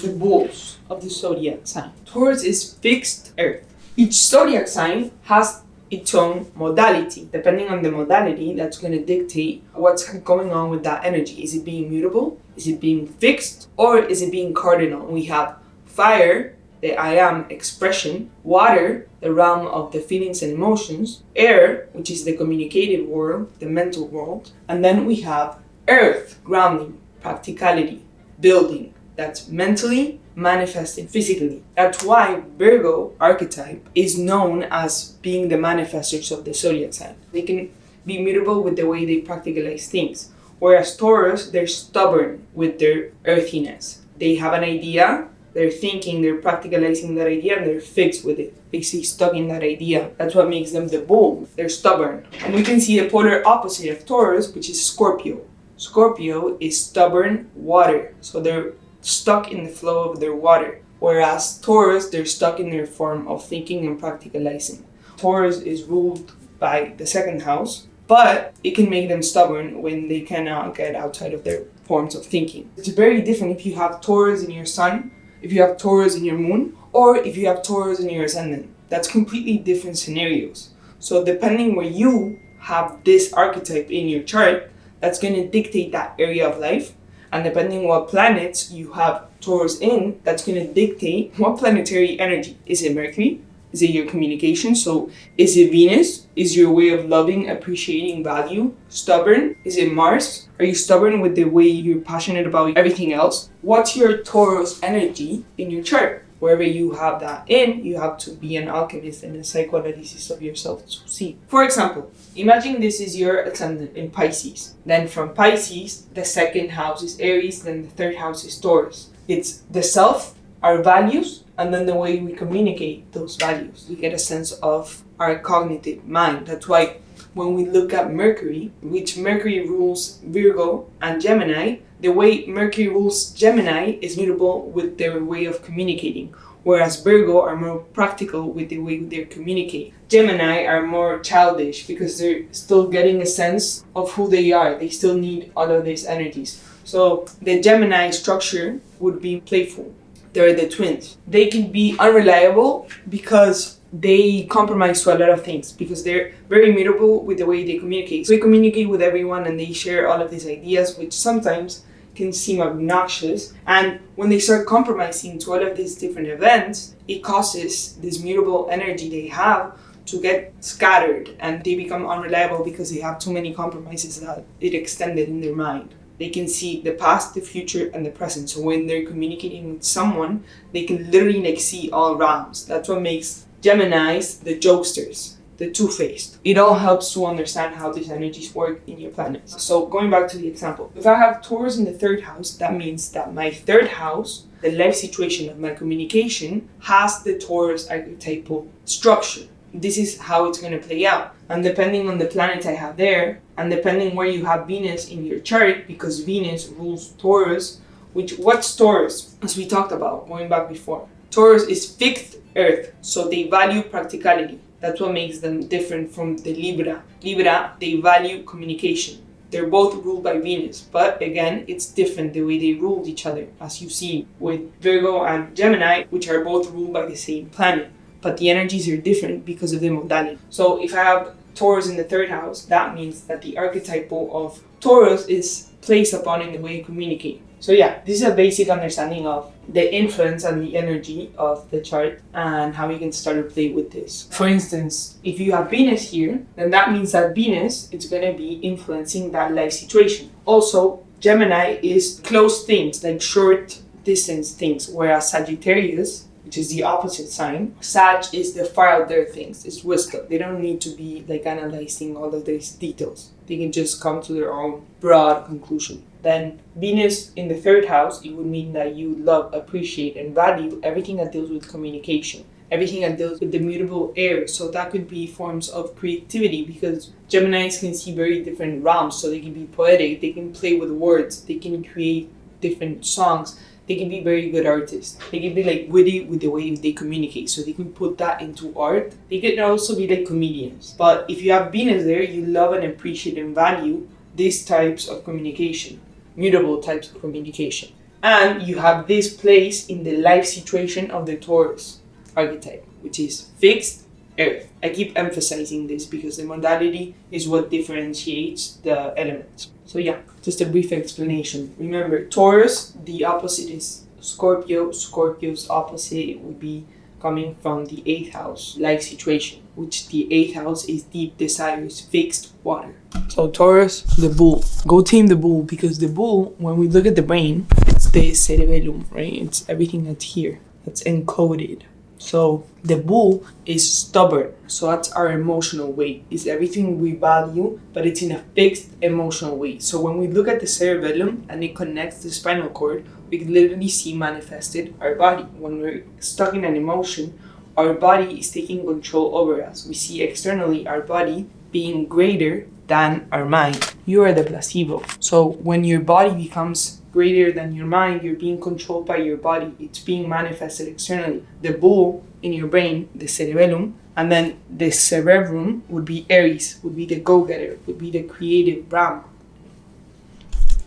The bulls of the zodiac sign. Taurus is fixed earth. Each zodiac sign has its own modality. Depending on the modality, that's going to dictate what's going on with that energy. Is it being mutable? Is it being fixed? Or is it being cardinal? We have fire, the I am expression, water, the realm of the feelings and emotions, air, which is the communicative world, the mental world, and then we have earth, grounding, practicality, building. That's mentally manifesting physically. That's why Virgo archetype is known as being the manifestors of the zodiac sign. They can be mutable with the way they practicalize things. Whereas Taurus, they're stubborn with their earthiness. They have an idea, they're thinking, they're practicalizing that idea, and they're fixed with it. They stay stuck in that idea. That's what makes them the bull. They're stubborn. And we can see the polar opposite of Taurus, which is Scorpio. Scorpio is stubborn water. So they're stuck in the flow of their water. Whereas Taurus, they're stuck in their form of thinking and practicalizing. Taurus is ruled by the second house, but it can make them stubborn when they cannot get outside of their forms of thinking. It's very different if you have Taurus in your sun, if you have Taurus in your moon, or if you have Taurus in your ascendant. That's completely different scenarios. So depending where you have this archetype in your chart, that's going to dictate that area of life. And depending what planets you have Taurus in, that's going to dictate what planetary energy. Is it Mercury? Is it your communication? So is it Venus? Is your way of loving, appreciating, value stubborn? Is it Mars? Are you stubborn with the way you're passionate about everything else? What's your Taurus energy in your chart? Wherever you have that in, you have to be an alchemist and a psychoanalysis of yourself to see. For example, imagine this is your ascendant in Pisces. Then from Pisces, the second house is Aries, then the third house is Taurus. It's the self, our values, and then the way we communicate those values. We get a sense of our cognitive mind. That's why when we look at Mercury, which Mercury rules Virgo and Gemini, the way Mercury rules Gemini is mutable with their way of communicating, whereas Virgo are more practical with the way they communicate. Gemini are more childish because they're still getting a sense of who they are. They still need all of these energies. So the Gemini structure would be playful. They're the twins. They can be unreliable because they compromise to a lot of things because they're very mutable with the way they communicate. So they communicate with everyone and they share all of these ideas, which sometimes can seem obnoxious. And when they start compromising to all of these different events, it causes this mutable energy they have to get scattered and they become unreliable because they have too many compromises that it extended in their mind. They can see the past, the future, and the present. So when they're communicating with someone, they can literally see all realms. That's what makes Geminis the jokesters, the two-faced. It all helps to understand how these energies work in your planets. So going back to the example, if I have Taurus in the third house, that means that my third house, the life situation of my communication, has the Taurus archetypal structure. This is how it's going to play out. And depending on the planet I have there, and depending where you have Venus in your chart, because Venus rules Taurus, what's Taurus? As we talked about going back before. Taurus is fixed earth, so they value practicality. That's what makes them different from the Libra. Libra, they value communication. They're both ruled by Venus, but again, it's different the way they ruled each other, as you see with Virgo and Gemini, which are both ruled by the same planet. But the energies are different because of the modality. So if I have Taurus in the third house, that means that the archetypal of Taurus is placed upon in the way you communicate. So yeah, this is a basic understanding of the influence and the energy of the chart and how you can start to play with this. For instance, if you have Venus here, then that means that Venus is going to be influencing that life situation. Also, Gemini is close things, like short distance things, whereas Sagittarius, which is the opposite sign, Sag is the far out there things, it's wisdom. They don't need to be like analyzing all of these details. They can just come to their own broad conclusion. Then Venus in the third house, it would mean that you love, appreciate, and value everything that deals with communication, everything that deals with the mutable air. So that could be forms of creativity because Geminis can see very different realms. So they can be poetic, they can play with words, they can create different songs. They can be very good artists. They can be like witty with the way they communicate. So they can put that into art. They can also be like comedians. But if you have Venus there, you love and appreciate and value these types of communication, mutable types of communication. And you have this place in the life situation of the Taurus archetype, which is fixed earth. I keep emphasizing this because the modality is what differentiates the elements. So yeah, just a brief explanation. Remember, Taurus, the opposite is Scorpio. Scorpio's opposite would be coming from the 8th house, life situation, which the 8th house is deep desires, fixed water. So Taurus, the bull. Go tame the bull, because the bull, when we look at the brain, it's the cerebellum, right? It's everything that's here, that's encoded. So the bull is stubborn. So that's our emotional weight. It's everything we value, but it's in a fixed emotional weight. So when we look at the cerebellum and it connects the spinal cord, we can literally see manifested our body. When we're stuck in an emotion, our body is taking control over us. We see externally our body being greater than our mind. You are the placebo. So when your body becomes greater than your mind, you're being controlled by your body. It's being manifested externally. The bull in your brain, the cerebellum, and then the cerebrum would be Aries, would be the go-getter, would be the creative Brahma.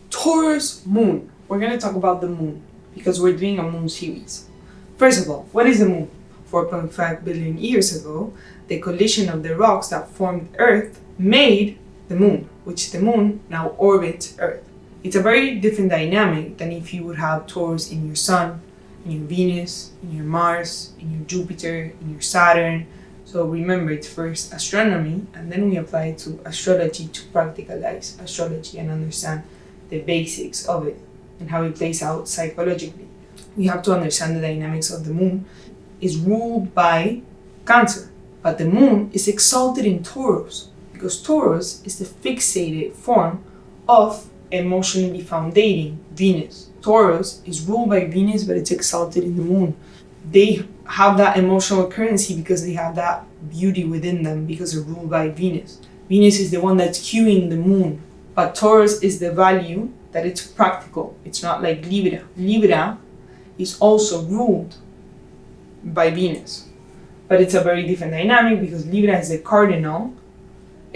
Taurus moon. We're going to talk about the moon because we're doing a moon series. First of all, what is the moon? 4.5 billion years ago, the collision of the rocks that formed Earth made the moon, which the moon now orbits Earth. It's a very different dynamic than if you would have Taurus in your Sun, in your Venus, in your Mars, in your Jupiter, in your Saturn. So remember, it's first astronomy, and then we apply it to astrology to practicalize astrology and understand the basics of it and how it plays out psychologically. We have to understand the dynamics of the moon. Is ruled by Cancer, but the moon is exalted in Taurus because Taurus is the fixated form of emotionally foundating Venus. Taurus is ruled by Venus, but it's exalted in the moon. They have that emotional currency because they have that beauty within them because they're ruled by Venus. Venus is the one that's cueing the moon, but Taurus is the value that it's practical. It's not like Libra. Libra is also ruled by Venus, but it's a very different dynamic because Libra is the cardinal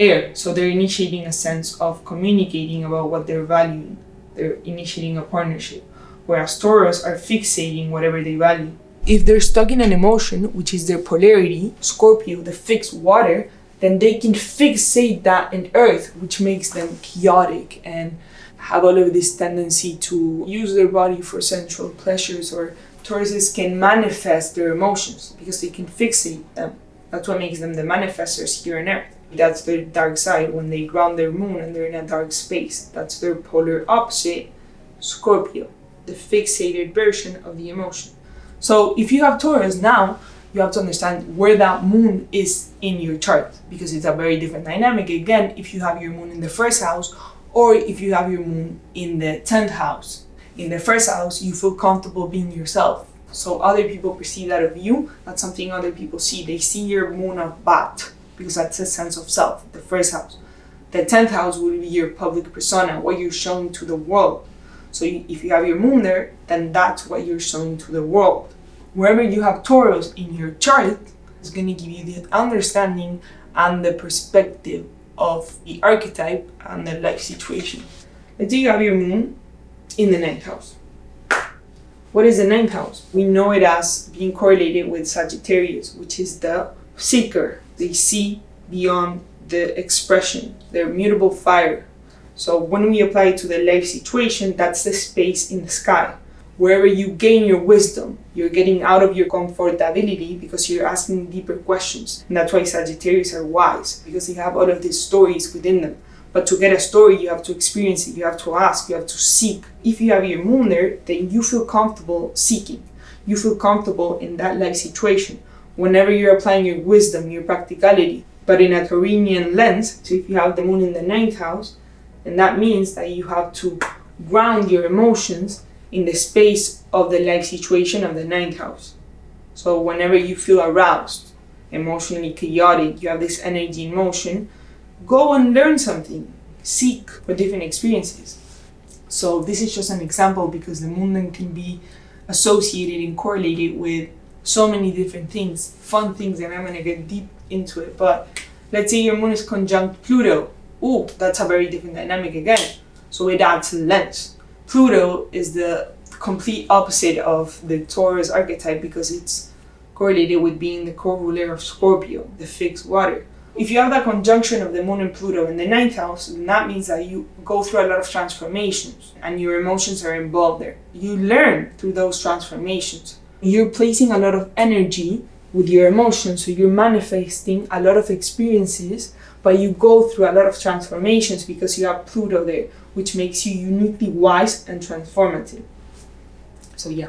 air, so they're initiating a sense of communicating about what they're valuing. They're initiating a partnership, whereas Taurus are fixating whatever they value. If they're stuck in an emotion, which is their polarity, Scorpio, the fixed water, then they can fixate that in Earth, which makes them chaotic and have all of this tendency to use their body for sensual pleasures, or Tauruses can manifest their emotions because they can fixate them. That's what makes them the manifestors here on Earth. That's their dark side when they ground their moon and they're in a dark space. That's their polar opposite, Scorpio, the fixated version of the emotion. So if you have Taurus now, you have to understand where that moon is in your chart because it's a very different dynamic. Again, if you have your moon in the first house or if you have your moon in the 10th house. In the first house, you feel comfortable being yourself. So other people perceive that of you. That's something other people see. They see your moon of Bat because that's a sense of self, the first house. The 10th house will be your public persona, what you're showing to the world. So if you have your moon there, then that's what you're showing to the world. Wherever you have Taurus in your chart, it's going to give you the understanding and the perspective of the archetype and the life situation. Let's say you have your moon in the 9th house. What is the 9th house? We know it as being correlated with Sagittarius, which is the seeker. They see beyond the expression, their mutable fire. So when we apply it to the life situation, that's the space in the sky. Wherever you gain your wisdom, you're getting out of your comfortability because you're asking deeper questions. And that's why Sagittarius are wise, because they have all of these stories within them. But to get a story, you have to experience it, you have to ask, you have to seek. If you have your moon there, then you feel comfortable seeking. You feel comfortable in that life situation. Whenever you're applying your wisdom, your practicality, but in a Taurinian lens, so if you have the moon in the 9th house, then that means that you have to ground your emotions in the space of the life situation of the 9th house. So whenever you feel aroused, emotionally chaotic, you have this energy in motion, go and learn something, seek for different experiences. So this is just an example because the moon then can be associated and correlated with so many different things, fun things, and I'm going to get deep into it. But let's say your moon is conjunct Pluto. Ooh, that's a very different dynamic again. So it adds lens. Pluto is the complete opposite of the Taurus archetype because it's correlated with being the co-ruler of Scorpio, the fixed water. If you have that conjunction of the moon and Pluto in the 9th house, then that means that you go through a lot of transformations and your emotions are involved there. You learn through those transformations. You're placing a lot of energy with your emotions, so you're manifesting a lot of experiences, but you go through a lot of transformations because you have Pluto there, which makes you uniquely wise and transformative. So yeah.